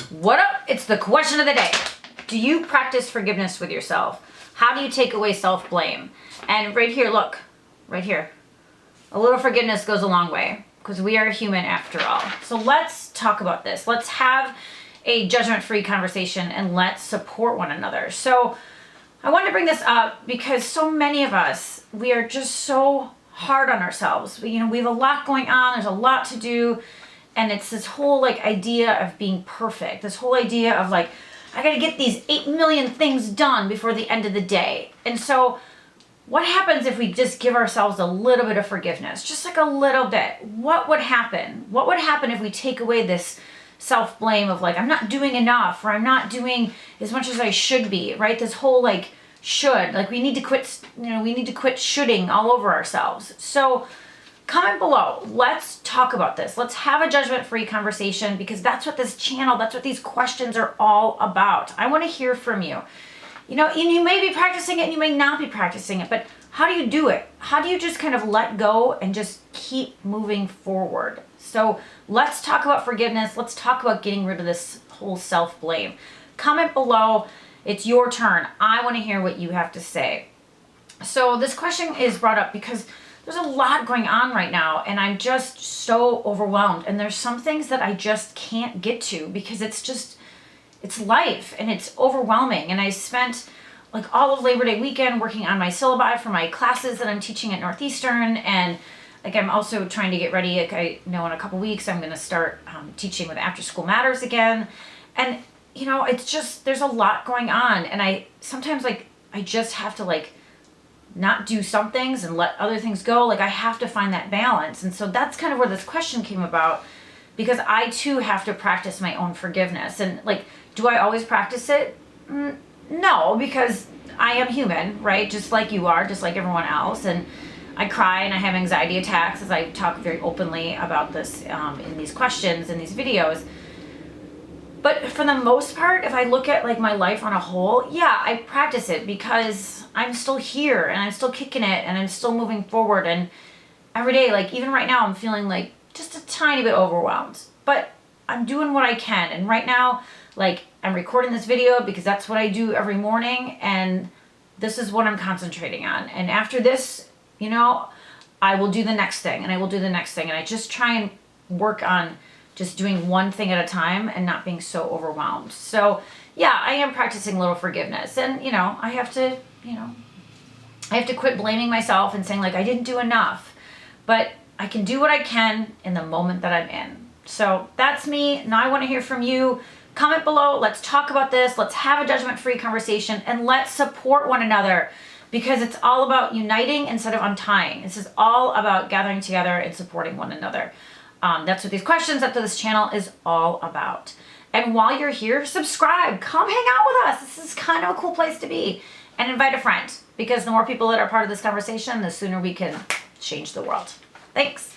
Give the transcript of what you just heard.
What up? It's the question of the day. Do you practice forgiveness with yourself? How do you take away self-blame? And right here, look, right here. A little forgiveness goes a long way because we are human after all. So let's talk about this. Let's have a judgment-free conversation and let's support one another. So I wanted to bring this up because so many of us, we are just so hard on ourselves. We have a lot going on. There's a lot to do. And it's this whole idea of being perfect. This whole idea of I got to get these 8 million things done before the end of the day. And so what happens if we just give ourselves a little bit of forgiveness? Just a little bit. What would happen? What would happen if we take away this self-blame of I'm not doing enough, or I'm not doing as much as I should be, right? This whole should, we need to quit, we need to quit shoulding all over ourselves. So comment below. Let's talk about this. Let's have a judgment-free conversation because that's what this channel, that's what these questions are all about. I want to hear from you. And you may be practicing it and you may not be practicing it, but how do you do it? How do you just kind of let go and just keep moving forward? So let's talk about forgiveness. Let's talk about getting rid of this whole self-blame. Comment below. It's your turn. I want to hear what you have to say. So this question is brought up because there's a lot going on right now and I'm just so overwhelmed. And there's some things that I just can't get to because it's life and it's overwhelming. And I spent all of Labor Day weekend working on my syllabi for my classes that I'm teaching at Northeastern. And I'm also trying to get ready. I know in a couple weeks I'm going to start teaching with After School Matters again. And it's just, there's a lot going on. And I sometimes I just have to not do some things and let other things go. I have to find that balance. And so that's kind of where this question came about, because I too have to practice my own forgiveness. And do I always practice it? No, because I am human, right? Just like you are, just like everyone else. And I cry and I have anxiety attacks, as I talk very openly about this in these questions, in these videos. But for the most part, if I look at my life on a whole, yeah, I practice it because I'm still here and I'm still kicking it and I'm still moving forward. And every day, even right now, I'm feeling just a tiny bit overwhelmed. But I'm doing what I can. And right now, I'm recording this video because that's what I do every morning. And this is what I'm concentrating on. And after this, I will do the next thing and I will do the next thing. And I just try and work on just doing one thing at a time and not being so overwhelmed. So yeah, I am practicing a little forgiveness. And, I have to quit blaming myself and saying I didn't do enough, but I can do what I can in the moment that I'm in. So that's me. Now I want to hear from you. Comment below. Let's talk about this. Let's have a judgment-free conversation and let's support one another because it's all about uniting instead of untying. This is all about gathering together and supporting one another. That's what these questions up to this channel is all about. And while you're here, subscribe, come hang out with us. This is kind of a cool place to be. And invite a friend because the more people that are part of this conversation, the sooner we can change the world. Thanks.